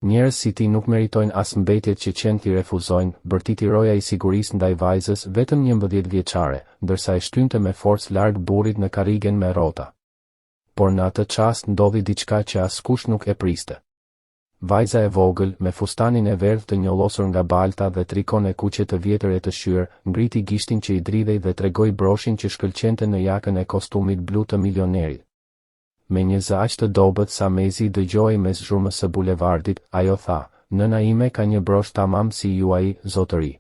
Njerëz si ti nuk meritojnë as mbetjet që qenë t'i refuzojnë, bërtiti roja i sigurisë ndaj vajzës vetëm 11 vjeçare, ndërsa e shtynte me forcë larg burrit në karrigen me rrota. Por në atë çast ndodhi diçka që askush nuk e priste. Vajza e vogël, me fustanin e verdhë të njollosur nga balta dhe trikon e kuqe të vjetër e të shyrë, ngriti gishtin që i dridhej dhe tregoi broshin që shkëlqente në jakën e kostumit blu të milionerit. Me një zë aq të dobët sa mezi dëgjoi mes zhurmës së bulevardit, ajo tha, nëna ime ka një brosh tamam si juaj, zotëri.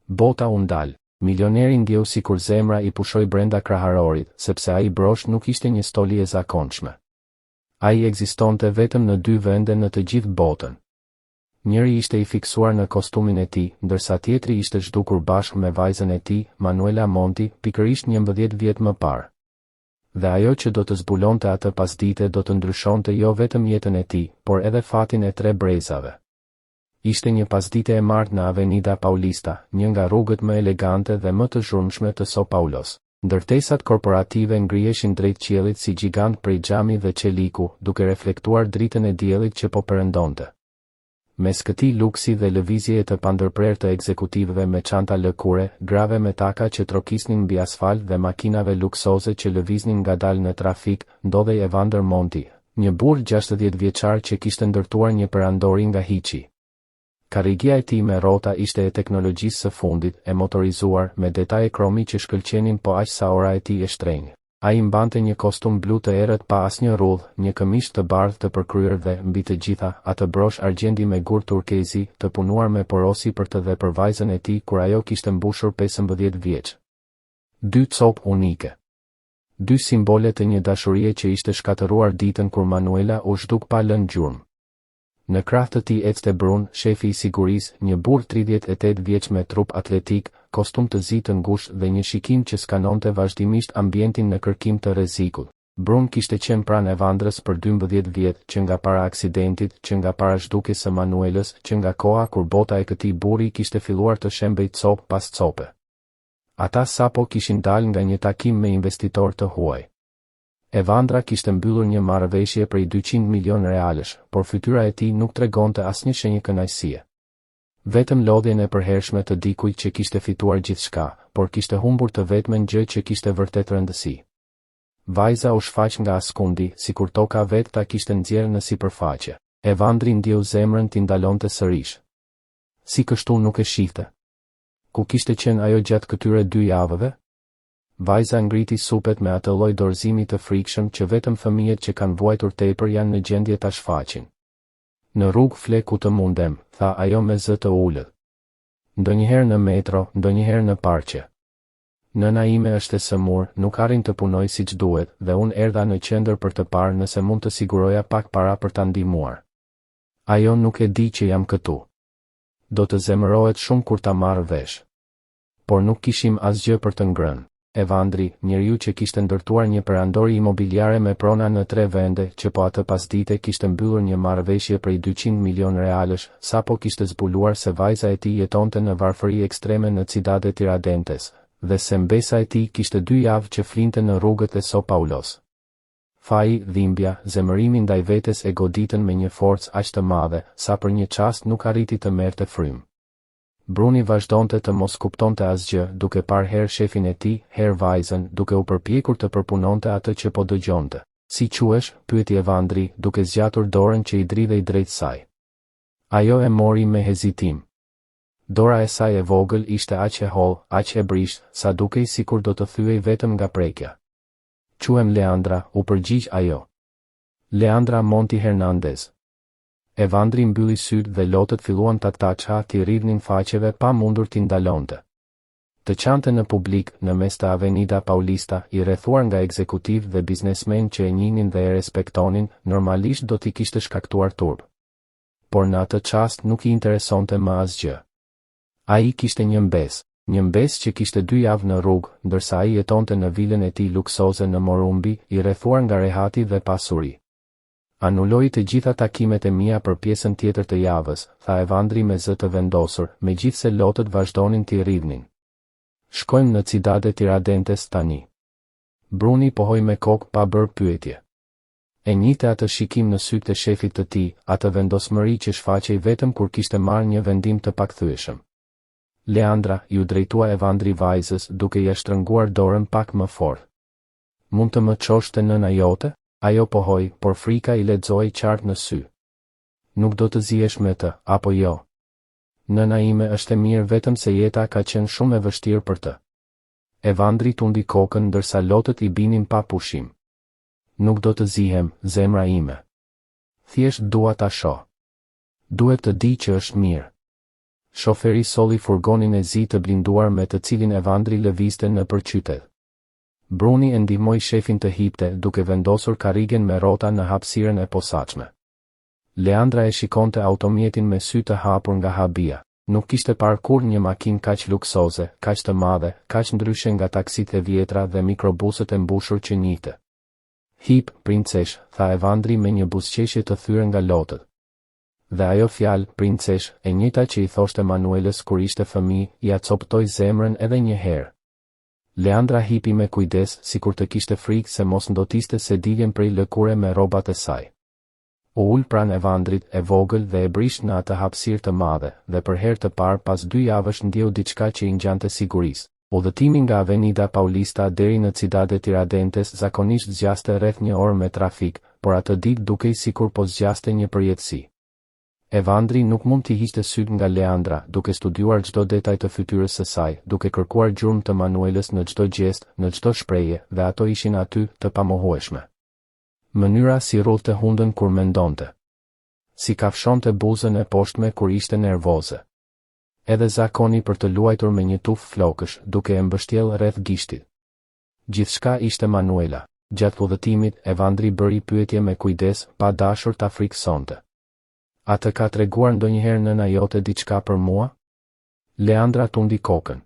Bota u ndal. Milioneri ndjeu sikur zemra i pushoi brenda kraharorit, sepse ai brosh nuk ishte një stoli e zakonshme. Ai ekzistonte vetëm në 2 vende në të gjithë botën. Njëri ishte i fiksuar në kostumin e tij, ndërsa tjetri ishte zhdukur bashkë me vajzën e tij, Manuela Monti, pikërisht 11 vjet më parë. Dhe ajo që do të zbulonte atë pasdite do të ndryshonte jo vetëm jetën e tij, por edhe fatin e 3 brezave. Ishte një pasdite e martë në Avenida Paulista, një nga rrugët më elegante dhe më të zhurmshme të São Paulos. Ndërtesat korporative ngriheshin drejt qiellit si gjigant prej xhami dhe çeliku, duke reflektuar dritën e diellit që po perëndonte. Mes këtij luksi dhe lëvizjeje të pandërprerë të ekzekutivëve me çanta lëkure, grave me taka që trokisnin mbi asfalt dhe makinave luksoze që lëviznin ngadalë në trafik, ndodhej Evander Monti, një burr 60 vjeçar që kishte ndërtuar një perandori nga hiçi. Karrigia e tij me rrota ishte e teknologjisë së fundit, e motorizuar, me detaje kromi që shkëlqenin po aq sa ora e tij e shtrenjtë. Ai mbante një kostum blu të errët pa asnjë rrudh, një këmishë të bardhë të përkryer dhe, mbi të gjitha, atë brosh argjendi me gur turkezi, të punuar me porosi për të dhe për vajzën e tij kur ajo kishte mbushur 15 vjeç. 2 copë unike. 2 simbole të një dashurie që ishte shkatëruar ditën kur Manuela u zhduk pa lënë gjurmë. Në krah të tij ecte Brun, shefi i sigurisë, një burr 38 vjeç me trup atletik, kostum të zi të ngushtë dhe një shikim që skanonte vazhdimisht ambientin në kërkim të rrezikut. Brun kishte qenë pranë Evandrës për 12 vjet, që nga para aksidentit, që nga para zhdukjes së Manuelës, që nga koha kur bota e këtij burri kishte filluar të shembej copë pas cope. Ata sapo kishin dalë nga një takim me investitor të huaj. Evandra kishte mbyllur një marrëveshje prej 200 milion realesh, por fytyra e tij nuk tregonte asnjë shenjë kënaqësie. Vetëm lodhjen e përhershme të dikujt që kishte fituar gjithçka, por kishte humbur të vetmen gjë që kishte vërtet rëndësi. Vajza u shfaq nga askundi, sikur toka vetë ta kishte nxjerrë në sipërfaqe. Evandri ndjeu zemrën t'i ndalonte sërish. Si kështu nuk e shihte? Ku kishte qenë ajo gjatë këtyre 2 javëve? Vajza ngriti supet me atë lloj dorëzimi të frikshëm që vetëm fëmijët që kanë vuajtur tepër janë në gjendje ta shfaqin. Në rrugë fle ku të mundem, tha ajo me zë të ulët. Ndonjëherë në metro, ndonjëherë në parqe. Nëna ime është e sëmur, nuk arrin të punoj siç duhet, dhe unë erdha në qendër për të parë nëse mund të siguroja pak para për ta ndihmuar. Ajo nuk e di që jam këtu. Do të zemërohet shumë kur ta marrë vesh. Por nuk kishim asgjë për të ngrënë. Evandri, njeriu që kishte ndërtuar një perandori imobiliare me prona në 3 vende, që po atë pasdite kishte mbyllur një marrëveshje prej 200 milion realesh, sapo kishte zbuluar se vajza e tij jetonte në varfëri ekstreme në Cidade Tiradentes, dhe se mbesa e tij kishte 2 javë që flinte në rrugët e São Paulos. Faji, dhimbja, zemërimi ndaj vetes e goditën me një forcë aq të madhe, sa për një çast nuk arriti të merrte frym. Bruni vazhdonte të mos kuptonte asgjë, duke parë herë shefin e tij, herë vajzën, duke u përpjekur të përpunonte atë që po dëgjonte. Si quhesh? Pyeti Evandri, duke zgjatur dorën që i dridhej drejt saj. Ajo e mori me hezitim. Dora e saj e vogël ishte aq e hollë, aq e brisht, sa dukej sikur do të thyej vetëm nga prekja. Quhem Leandra, u përgjigj ajo. Leandra Monti Hernandez. Evandri mbylli sytë dhe lotët filluan ta taçha t'i rridhnin faqeve pa mundur t'i ndalonte. Të qante në publik, në mes të Avenida Paulista, i rrethuar nga ekzekutiv dhe biznesmen që e njihnin dhe e respektonin, normalisht do t'i kishte shkaktuar turp. Por në atë çast nuk i interesonte më asgjë. Ai kishte një mbes që kishte 2 javë në rrugë, ndërsa ai jetonte në vilën e tij luksoze në Morumbi, i rrethuar nga rehati dhe pasuri. Anuloj të gjitha takimet e mia për pjesën tjetër të javës, tha Evandri me zë të vendosur, megjithse lotët vazhdonin t'i rridhnin. Shkojmë në Cidade Tiradentes tani. Bruni pohoi me kokë pa bërë pyetje. E njëjtë atë shikim në sytë e shefit të tij, atë vendosmëri që shfaqej vetëm kur kishte marrë një vendim të pakthyeshëm. Leandra ju drejtua Evandri vajzës duke ia shtrënguar dorën pak më fort. Mund të më çosh te nëna jote? Ajo pohoi, por frika i lexoi qartë në sy. Nuk do të zihesh me të, apo jo? Nëna ime është e mirë vetëm se jeta ka qenë shumë e vështirë për të. Evandri tundi kokën ndërsa lotët i binin pa pushim. Nuk do të zihem, zemra ime. Thjesht dua ta shoh. Duhet të di që është mirë. Shoferi solli furgonin e zi të blinduar me të cilin Evandri lëvizte nëpër qytet. Bruni e ndihmoi shefin të hipte duke vendosur karrigen me rrota në hapësirën e posaçme. Leandra e shikonte automjetin me sy të hapur nga habia. Nuk kishte parë kur një makinë kaq luksoze, kaq të madhe, kaq ndryshe nga taksitë e vjetra dhe mikrobuset e mbushur që njihte. Hip, princesh, tha Evandri me një buzëqeshje të thyrë nga lotët. Dhe ajo fjalë, princesh, e njëjta që i thoshte Manuelës kur ishte fëmijë, ja coptoi zemrën edhe një herë. Leandra hipi me kujdes, sikur të kishte frikë se mos ndotiste se diljen prej lëkure me rrobat e saj. U ul pranë Evandrit, e vogël dhe e brisht në atë hapësirë të madhe, dhe për herë të parë pas 2 javësh ndjeu diçka që i ngjante sigurisë. Udhëtimi nga Avenida Paulista deri në Cidade Tiradentes zakonisht zgjaste rreth 1 orë me trafik, por atë ditë dukej sikur po zgjaste një përjetësi. Evandri nuk mund t'i hiqte syt nga Leandra, duke studiuar çdo detaj të fytyrës së saj, duke kërkuar gjurmë të Manuelës në çdo gjest, në çdo shprehje, dhe ato ishin aty, të pamohueshme. Mënyra si rrullte hundën kur mendonte. Si kafshonte buzën e poshtme kur ishte nervoze. Edhe zakoni për të luajtur me një tufë flokësh, duke e mbështjell rreth gishtit. Gjithçka ishte Manuela. Gjatë udhëtimit, Evandri bëri pyetje me kujdes, pa dashur ta friksonte. A të ka treguar ndonjëherë nëna jote diçka për mua? Leandra tundi kokën.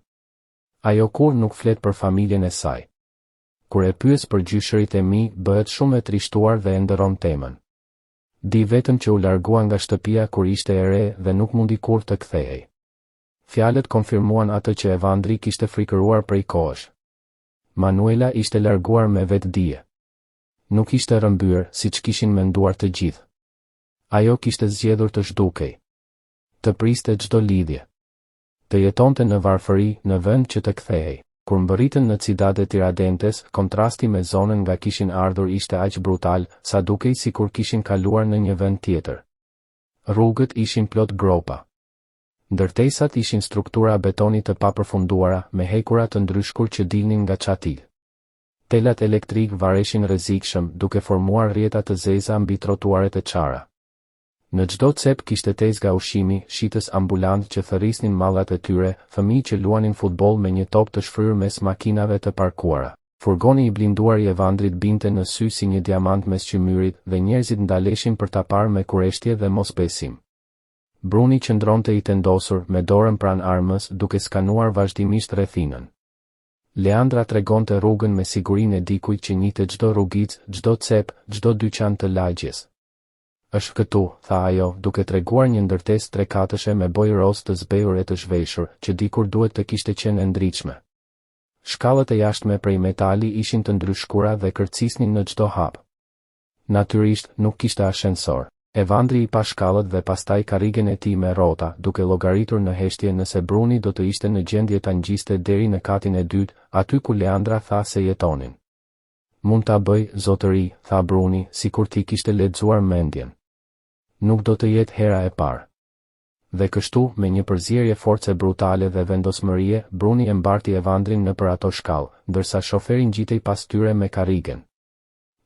Ajo kur nuk flet për familjen e saj. Kur e pyes për gjyshërit e mi, bëhet shumë e trishtuar dhe e ndërron temën. Di vetëm që u largua nga shtëpia kur ishte e re dhe nuk mundi kur të kthehej. Fjalët konfirmuan atë që Evandri kishte frikëruar prej kohësh. Manuela ishte larguar me vetdije. Nuk ishte rrëmbyer, siç kishin menduar të gjithë. Ajo kishte zgjedhur të zhdukej. Të priste çdo lidhje. Të jetonte në varfëri, në vend që të kthehej. Kur mbërritën në Cidade Tiradentes, kontrasti me zonën nga kishin ardhur ishte aq brutal, sa dukej sikur kishin kaluar në një vend tjetër. Rrugët ishin plot gropa. Ndërtesat ishin struktura betoni të papërfunduara, me hekura të ndryshkur që dilnin nga çatil. Telat elektrik vareshin rrezikshëm, duke formuar rrjeta të zeza mbi trotuaret e çara. Në çdo cep kishte tezga ushqimi, shitës ambulant që thërrisnin mallat e tyre, fëmijë që luanin futboll me një top të shfryrë mes makinave të parkuara. Furgoni i blinduar i Evandrit binte në sy si një diamant mes qymyrit dhe njerëzit ndaleshin për ta parë me kureshtje dhe mosbesim. Bruni qëndronte i tendosur, me dorën pranë armës, duke skanuar vazhdimisht rrethinën. Leandra tregonte rrugën me sigurinë e dikujt që njihte çdo rrugicë, çdo cep, çdo dyqan të lagjes. Është këtu, tha ajo, duke treguar një ndërtesë 3-katëshe me bojë roz të zbehur e të zhveshur, që dikur duhet të kishte qenë e ndritshme. Shkallët e jashtme prej metali ishin të ndryshkura dhe kërcisnin në çdo hap. Natyrisht, nuk kishte ashensor. Evandri i pa shkallët dhe pastaj karrigen e tij me rrota, duke llogaritur në heshtje nëse Bruni do të ishte në gjendje ta ngjiste deri në katin e dytë, aty ku Leandra tha se jetonin. Mund ta bëj, zotëri, tha Bruni, sikur ti kishte lexuar mendjen. Nuk do të jetë hera e parë. Dhe kështu, me një përzierje force brutale dhe vendosmërie, Bruni e mbarti Evandrin nëpër ato shkallë, ndërsa shoferi ngjitej pas tyre me karrigen.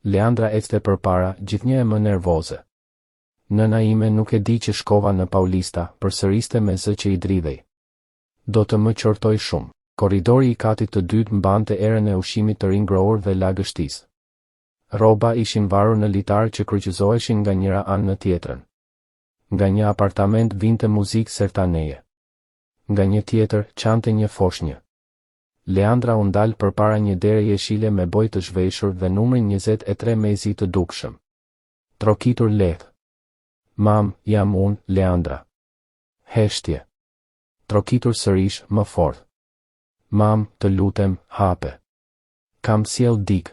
Leandra ecte përpara, gjithnjë e më nervoze. Nëna ime nuk e di që shkova në Paulista, përsëriste me zë që i dridhej. Do të më qortoj shumë. Korridori i katit të dytë mbante erën e ushqimit të ringrohur dhe lagështisë. Rroba ishin varur në litar që kryqëzoheshin nga njëra anë në tjetrën. Nga një apartament vinte muzikë sertaneje. Nga një tjetër çante një foshnjë. Leandra u ndal përpara një dere jeshile me bojë të zhveshur dhe numrin 23 mezi të dukshëm. Trokitur lehtë. Mam, jam unë, Leandra. Heshtje. Trokitur sërish, më fort. Mam, të lutem, hape. Kam sjell dik.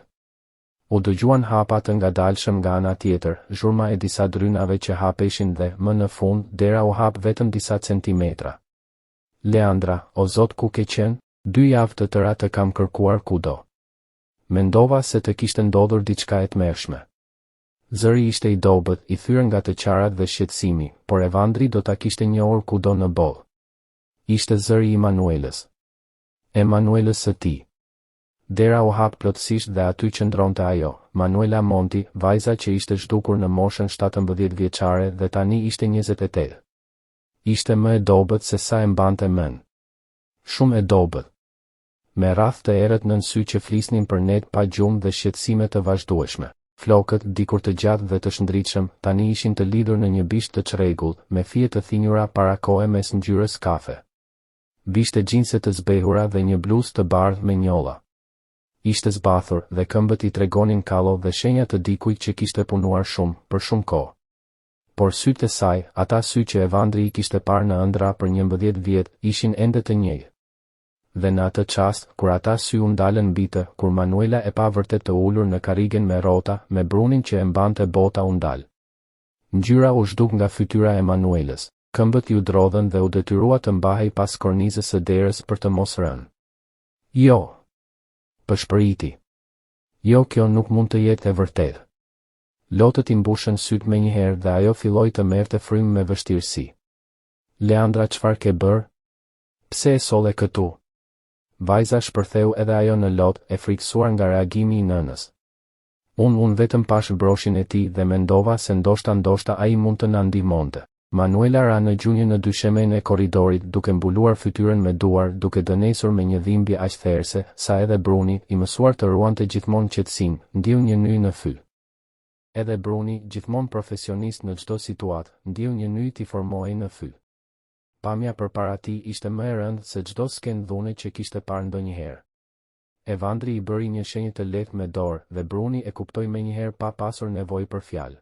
U dëgjuan hapa të ngadalshëm nga ana tjetër, zhurma e disa drynave që hapeshin dhe, më në fund, dera u hap vetëm disa centimetra. Leandra, o Zot, ku ke qenë? 2 javë të tëra të kam kërkuar kudo. Mendova se të kishte ndodhur diçka e tmerrshme. Zëri ishte i dobët, i thyrë nga të qarat dhe shqetësimi, por Evandri do ta kishte njohur kudo në botë. Ishte zëri i Manuelës. Emanuelës së tij. Dera u hap plotësisht dhe aty qëndronte ajo, Manuela Monti, vajza që ishte zhdukur në moshën 17 vjeçare dhe tani ishte 28. Ishte më e dobët se sa e mbante mend. Shumë e dobët. Me rrath të erët nën sy që flisnin për net pa gjumë dhe shqetësime të vazhdueshme. Flokët, dikur të gjatë dhe të shndritshëm, tani ishin të lidhur në një bisht të çrregullt, me fije të thinjura para kohe mes ngjyrës kafe. Bishte gjinse të zbehura dhe një bluzë të bardhë me njolla. Ishte zbathur dhe këmbët i tregonin kallo dhe shenja të dikujt që kishte punuar shumë, për shumë kohë. Por sytë e saj, ata sy që Evandri i kishte parë në ëndra për 11 vjet, ishin ende të njëjtë. Dhe në atë çast, kur ata sy u ndalën mbi të, kur Manuela e pa vërtet të ulur në karrigen me rrota, me brunin që e mbante bota u ndal. Ngjyra u zhduk nga fytyra e Manuelës, këmbët ju drodhen dhe u detyrua të mbahej pas kornizës së derës për të mos rënë. Jo. Pëshpëriti. Jo, kjo nuk mund të jetë e vërtetë. Lotët i mbushën syt menjëherë dhe ajo filloi të merrte frymë me vështirësi. Leandra, çfarë ke bërë? Pse e solle këtu? Vajza shpërtheu edhe ajo në lot, e frikësuar nga reagimi i nënës. Unë vetëm pash broshin e tij dhe mendova se ndoshta ai mund të na ndihmonte. Manuela ra në gjunjë në dyshemen e korridorit, duke mbuluar fytyrën me duar, duke dënesur me një dhimbje aq therse, sa edhe Bruni, i mësuar të ruante gjithmonë qetësinë, ndiu një ny në fy. Edhe Bruni, gjithmonë profesionist në çdo situatë, ndiu një ny t'i formohej në fy. Pamja përpara tij ishte më e rëndë se çdo skenë dhune që kishte parë ndonjëherë. Evandri i bëri një shenjë të lehtë me dorë dhe Bruni e kuptoi menjëherë pa pasur nevojë për fjalë.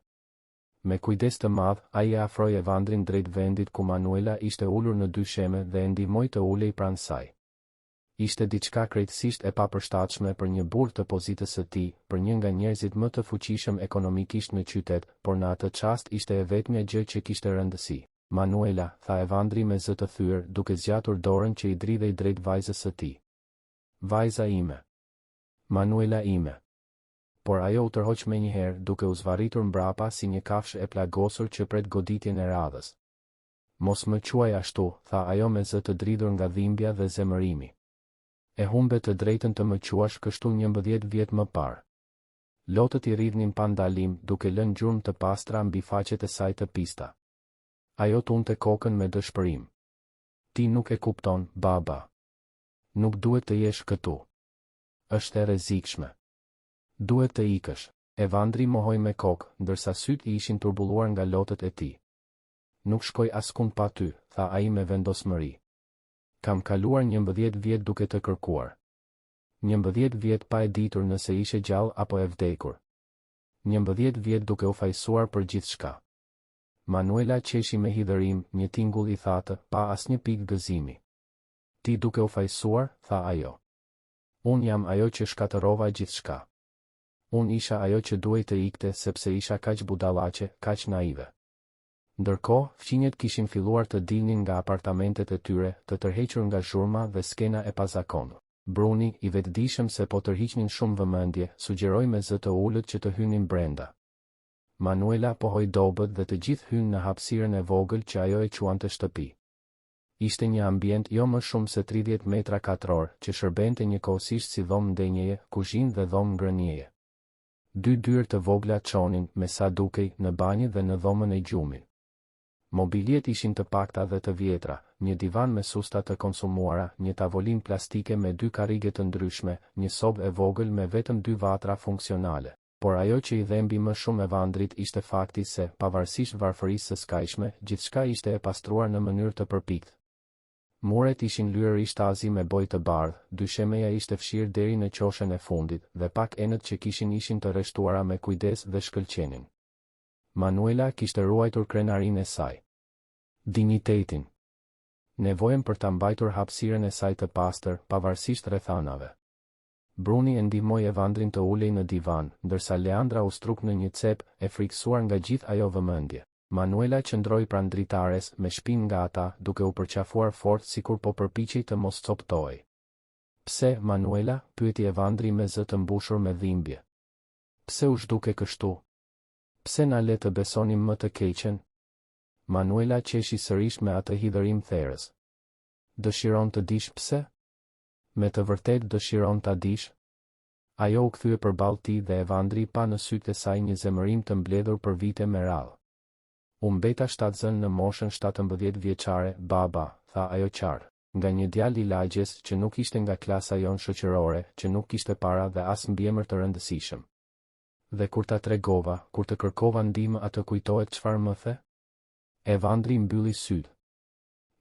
Me kujdes të madh, ai e afroi Evandrin drejt vendit ku Manuela ishte ulur në dysheme dhe e ndihmoi të ulej pranë saj. Ishte diçka krejtësisht e papërshtatshme për një burr të pozitës së tij, për një nga njerëzit më të fuqishëm ekonomikisht në qytet, por në atë çast ishte e vetmja gjë që kishte rëndësi. Manuela, tha Evandri me zë të thyer, duke zgjatur dorën që i dridhej drejt vajzës së tij. Vajza ime. Manuela ime. Por ajo u tërhoq menjëherë, duke u zvarritur mbrapa si një kafshë e plagosur që pret goditjen e radhës. Mos më quaj ashtu, tha ajo me zë të dridhur nga dhimbja dhe zemërimi. E humbe të drejtën të më quash kështu 11 vjet më parë. Lotët i rridhnin pa ndalim, duke lënë gjurmë të pastra mbi faqet e saj të pista. Ajo tunte kokën me dëshpërim. Ti nuk e kupton, baba. Nuk duhet të jesh këtu. Është e rrezikshme. Duhet të ikësh. Evandri mohoi me kokë, ndërsa sytë i ishin turbulluar nga lotët e tij. Nuk shkoj askund pa ty, tha ai me vendosmëri. Kam kaluar 11 vjet duke të kërkuar. 11 vjet pa e ditur nëse ishe gjallë apo e vdekur. 11 vjet duke u fajsuar për gjithçka. Manuela qeshi me hidhërim, një tingull i thatë, pa asnjë pikë gëzimi. Ti duke u fajsuar, tha ajo. Unë jam ajo që shkatërrova gjithçka. Unë isha ajo që duhej të ikte sepse isha kaq budallaqe, kaq naive. Ndërkohë, fqinjet kishin filluar të dilnin nga apartamentet e tyre, të tërhequr nga zhurma dhe skena e pazakonur. Bruni, i vetëdijshëm se po tërhiqnin shumë vëmendje, sugjeroi me zë të ulët që të hynin brenda. Manuela pohoi dobët dhe të gjithë hynë në hapësirën e vogël që ajo e quante shtëpi. Ishte një ambient jo më shumë se 30 metra katror, që shërbente njëkohësisht si dhomë ndenjeje, kuzhinë dhe dhomë ngrënjeje. 2 dyrë të vogla çonin, me sa dukej, në banjë dhe në dhomën e gjumit. Mobiljet ishin të pakta dhe të vjetra, një divan me susta të konsumuara, një tavolinë plastike me 2 karrige të ndryshme, një sobë e vogël me vetëm 2 vatra funksionale. Por ajo që i dhembi më shumë Evandrit ishte fakti se, pavarësisht varfërisë së skajshme, gjithçka ishte e pastruar në mënyrë të përpikt. Muret ishin lyer ishtazi me bojë të bardhë, dyshemeja ishte fshirë deri në qoshen e fundit, dhe pak enët që ishin të rreshtuara me kujdes dhe shkëlqenin. Manuela kishte ruajtur krenarinë e saj. Dinjitetin. Nevojën për ta mbajtur hapësirën e saj të pastër, pavarësisht rrethanave. Bruni e ndihmoi Evandrin të ulej në divan, ndërsa Leandra u struk në një cep, e friksuar nga gjithë ajo vëmendje. Manuela qëndroi pranë dritares me shpinë nga ata, duke u përqafuar fort sikur po përpiqej të mos coptohej. Pse, Manuela? Pyeti Evandri me zë të mbushur me dhimbje. Pse u zhduke kështu? Pse na le të besonim më të keqen? Manuela qeshi sërish me atë hidhërim therrës. Dëshiron të dish pse? Me të vërtet dëshiron ta dish? Ajo u kthye përballë tij dhe Evandri pa në sytë e saj një zemërim të mbledhur për vite me radhë. U mbeta shtatzën në moshën 17 vjeçare, baba, tha ajo qartë, nga një djalë i lagjes që nuk ishte nga klasa jon shoqërore, që nuk kishte para dhe as mbiemër të rëndësishëm. Dhe kur ta tregova, kur të kërkova ndihmë, atë kujtohet çfarë më the? Evandri mbylli sytë.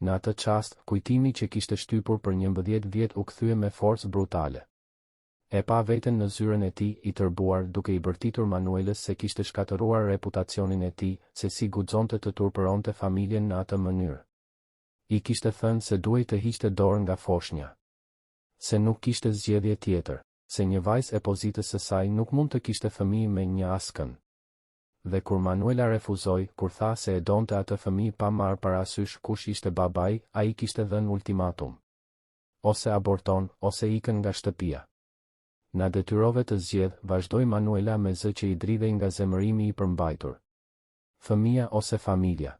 Në atë çast, kujtimi që kishte shtypur për 11 vjet u kthye me forcë brutale. E pa veten në zyrën e tij i tërbuar, duke i bërtitur Manuelës se kishte shkatëruar reputacionin e tij, se si guxonte të turpëronte familjen në atë mënyrë. I kishte thënë se duhej të hiqte dorën nga foshnja. Se nuk kishte zgjedhje tjetër, se një vajzë e pozitës së saj nuk mund të kishte fëmijë me një askën. Dhe kur Manuela refuzoi, kur tha se e donte atë fëmijë pa marrë parasysh kush ishte babai, ai kishte dhënë ultimatum. Ose aborton, ose ikën nga shtëpia. Na detyrove të zgjedh, vazhdoi Manuela me zë që i dridhej nga zemërimi i përmbajtur. Fëmia ose familja.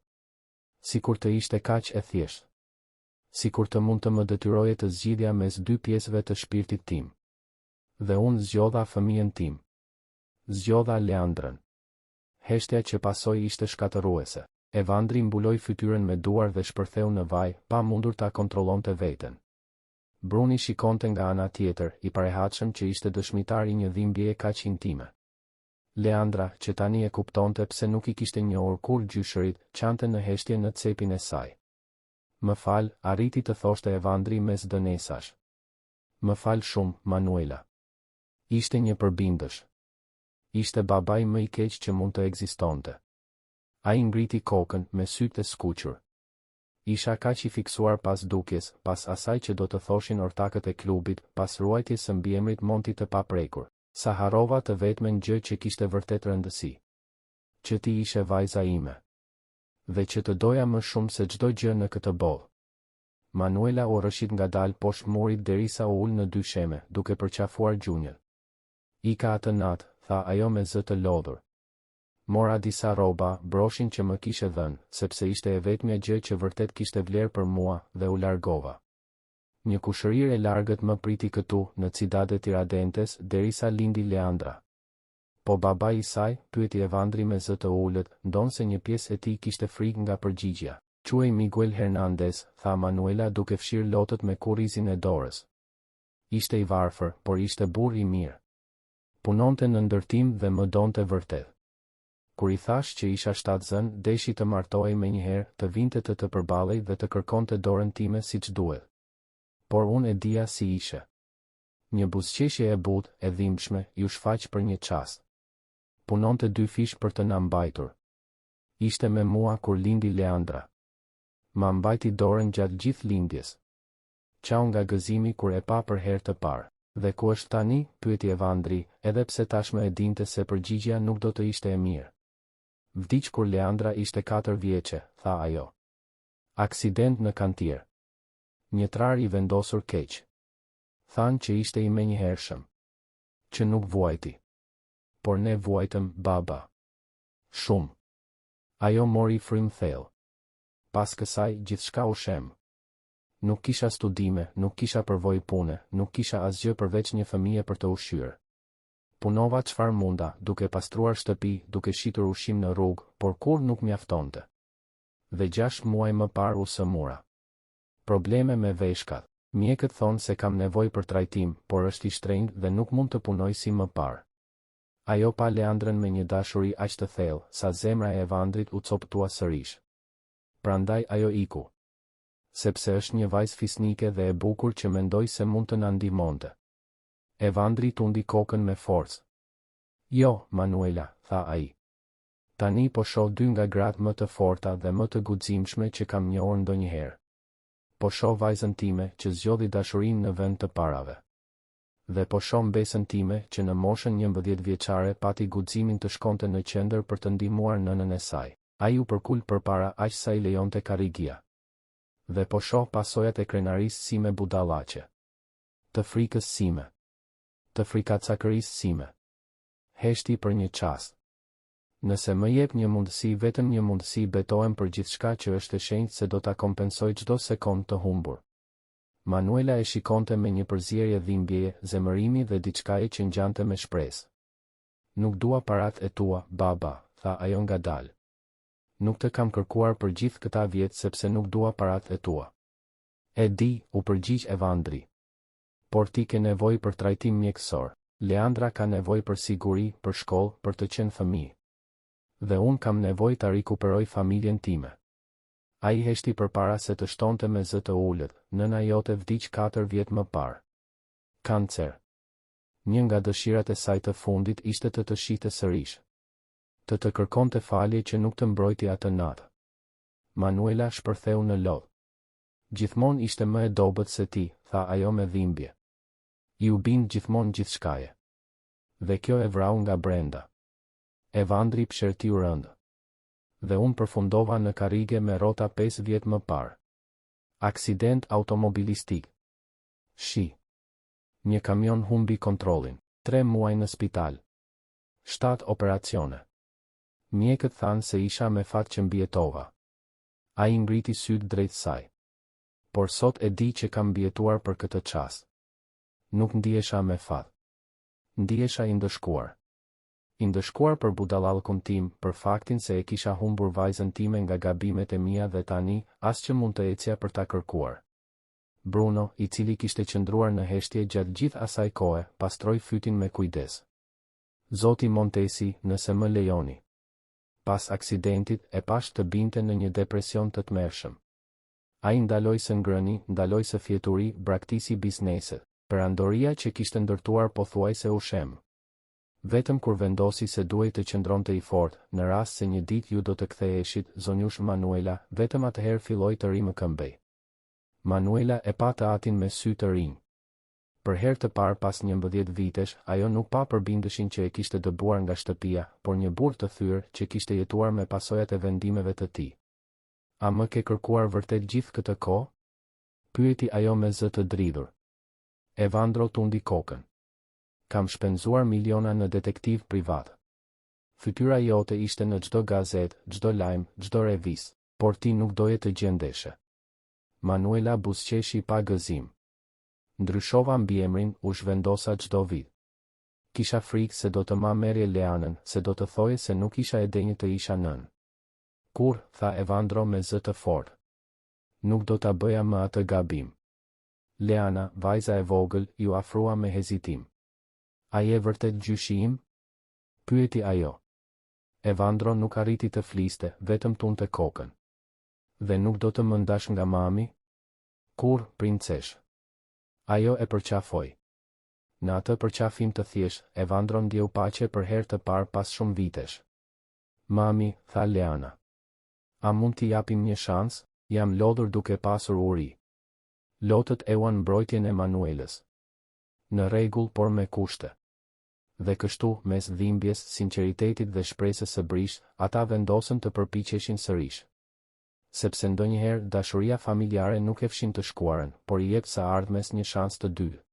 Sikur të ishte kaq e thjeshtë. Sikur të mund të më detyroje të zgjidhja mes dy pjesëve të shpirtit tim. Dhe unë zgjodha fëmijën tim. Zgjodha Leandrën. Heshtja që pasoi ishte shkatëruese. Evandri mbuloi fytyrën me duar dhe shpërtheu në vaj, pa mundur ta kontrollonte veten. Bruni shikonte nga ana tjetër, i parehatshëm që ishte dëshmitar i një dhimbjeje kaq intime. Leandra, që tani e kuptonte pse nuk i kishte njohur kur gjyshërit, qante në heshtje në cepin e saj. Më fal, arriti të thoshte Evandri mes dënesash. Më fal shumë, Manuela. Ishte një përbindësh. Ishte babai më i keq që mund të ekzistonte. Ai ngriti kokën me sytë e skuqur. Isha kaq i fiksuar pas dukjes, pas asaj që do të thoshin ortakët e klubit, pas ruajtjes së mbiemrit Monti të paprekur. Sa harrova të vetmen gjë që kishte vërtet rëndësi. Që ti ishe vajza ime. Dhe që të doja më shumë se çdo gjë në këtë botë. Manuela u rrëshit ngadalë poshtë murit derisa u ul në dysheme, duke përqafuar gjunjën. Ika atë natë, tha ajo me zë të lodhur. Mora disa rroba, broshin që më kishe dhënë, sepse ishte e vetmja gjë që vërtet kishte vlerë për mua, dhe u largova. Një kushërir e largët më priti këtu, në Cidade Tiradentes, derisa lindi Leandra. Po babai i saj, pyeti Evandri me zë të ulët, ndonse një pjesë e tij kishte frikë nga përgjigjja. Quhej Miguel Hernandez, tha Manuela duke fshirë lotët me kurrizin e dorës. Ishte i varfër, por ishte burr i mirë. Punonte në ndërtim dhe më donte vërtet. Kur i thash që isha shtatzën, deshi të martohej menjëherë, të vinte të përballej dhe të kërkonte dorën time siç duhet. Por unë e dija si ishe. Një buzëqeshje e butë, e dhimbshme, ju shfaq për një çast. Punonte dy fish për të na mbajtur. Ishte me mua kur lindi Leandra. Ma mbajti dorën gjatë gjithë lindjes. Qau nga gëzimi kur e pa për herë të parë. Dhe ku është tani? Pyeti Evandri, edhe pse tashmë e dinte se përgjigjja nuk do të ishte e mirë. Vdiq kur Leandra ishte 4 vjeçe, tha ajo. Aksident në kantier. Një trar i vendosur keq. Than që ishte i menjëhershëm. Që nuk vuajti. Por ne vuajtëm, baba. Shumë. Ajo mori frym thellë. Pas kësaj, gjithçka u shem. Nuk kisha studime, nuk kisha përvojë pune, nuk kisha asgjë përveç një fëmije për të ushqyer. Punova çfarë munda, duke pastruar shtëpi, duke shitur ushqim në rrugë, por kur nuk mjaftonte. Dhe 6 muaj më parë u sëmura. Probleme me veshkat. Mjekët thonë se kam nevojë për trajtim, por është i shtrenjtë dhe nuk mund të punoj si më parë. Ajo pa Leandrën me një dashuri aq të thellë, sa zemra e Evandrit u coptua sërish. Prandaj ajo iku. Sepse është një vajzë fisnike dhe e bukur që mendoj se mund të na ndihmonte. Evandri tundi kokën me forcë. Jo, Manuela, tha ai. Tani po shoh 2 nga gratë më të forta dhe më të guximshme që kam njohur ndonjëherë. Po shoh vajzën time që zgjodhi dashurinë në vend të parave. Dhe po shoh besën time që në moshën 11 vjeçare pati guximin të shkonte në qendër për të ndihmuar nënën e saj. Ai u përkul përpara aq sa i lejonte Karigia. Dhe po shoh pasojat e krenarisë sime budallaqe. Të frikës sime. Të frikacakërisë sime. Heshti për një çast. Nëse më jep një mundësi, vetëm një mundësi, betohem për gjithçka që është e shenjtë se do ta kompensoj çdo sekond të humbur. Manuela e shikonte me një përzierje dhimbjeje, zemërimi dhe diçkaje që ngjante me shpresë. Nuk dua parat e tua, baba, tha ajo ngadalë. Nuk të kam kërkuar për gjithë këta vjet sepse nuk dua parat e tua. E di, u përgjigj Evandri. Por ti ke nevojë për trajtim mjekësor. Leandra ka nevojë për siguri, për shkollë, për të qenë fëmijë. Dhe unë kam nevojë ta rikuperoj familjen time. Ai heshti përpara se të shtonte me zë të ulët, nëna jote vdiq 4 vjet më parë. Kancer. Një nga dëshirat e saj të fundit ishte të shihte sërish. Të kërkonte falje që nuk të mbrojti atë natë. Manuela shpërtheu në lodh. Gjithmonë ishte më e dobët se ti, tha ajo me dhimbje. Ju bind gjithmonë gjithçkaje. Dhe kjo e vrau nga brenda. Evandri pshertiu rënd. Dhe unë përfundova në karrige me rrota 5 vjet më parë. Aksident automobilistik. Shi. Një kamion humbi kontrollin. 3 muaj në spital. 7 operacione. Mjekët thanë se isha me fat që mbijetova. Ai ngriti sytë drejt saj. Por sot e di që kam mbijetuar për këtë çast. Nuk ndihesha me fat. Ndihesha i ndëshkuar. I ndëshkuar për budallallkun tim, për faktin se e kisha humbur vajzën time nga gabimet e mia dhe tani, as që mund të ecja për ta kërkuar. Bruno, i cili kishte qëndruar në heshtje gjatë gjithë asaj kohe, pastroi fytin me kujdes. Zoti Montesi, nëse më lejoni. Pas aksidentit, e pash të binte në një depresion të tmerrshëm. Ai ndaloi së ngrëni, ndaloi së fjeturi, braktisi bizneset. Perandoria që kishte ndërtuar pothuajse u shem. Vetëm kur vendosi se duhej të qëndronte i fortë, në rast se një ditë ju do të ktheheshit, zonjush Manuela, vetëm atëherë filloi të rimë këmbej. Manuela e pa të atin me sy të rinj. Për herë të parë pas 11 vitesh, ajo nuk pa përbindëshin që e kishte dëbuar nga shtëpia, por një burr të thyrë që kishte jetuar me pasojat e vendimeve të tij. A më ke kërkuar vërtet gjithë këtë kohë? Pyeti ajo me zë të dridhur. Evandro tundi kokën. Kam shpenzuar miliona në detektiv privat. Fytyra jote ishte në çdo gazetë, çdo lajm, çdo revistë, por ti nuk doje të gjendeshe. Manuela buzëqeshi pa gëzim. Ndryshova mbiemrin, u zhvendosa çdo vit. Kisha frikë se do të ma merrje Leanën, se do të thoje se nuk isha e denjë të isha nën. Kur, tha Evandro me zë të fortë. Nuk do ta bëja më atë gabim. Leana, vajza e vogël, ju afrua me hezitim. A je vërtet gjyshi im? Pyeti ajo. Evandro nuk arriti të fliste, vetëm tunte kokën. Dhe nuk do të më ndash nga mami? Kur, princesh? Ajo e përqafoi. Në atë përqafim të thjesht, Evandro ndjeu paqe për herë të parë pas shumë vitesh. Mami, tha Leana. A mund t'i japim një shans? Jam lodhur duke pasur uri. Lotët ewan mbrojtjen e Manuelës. Në rregull, por me kushte. Dhe kështu, mes dhimbjes, sinqeritetit dhe shpresës së brish, ata vendosën të përpiqeshin sërish. Sepse ndonjëherë dashuria familjare nuk e fshin të shkuarën, por I jep së ardhmes një shans të dytë.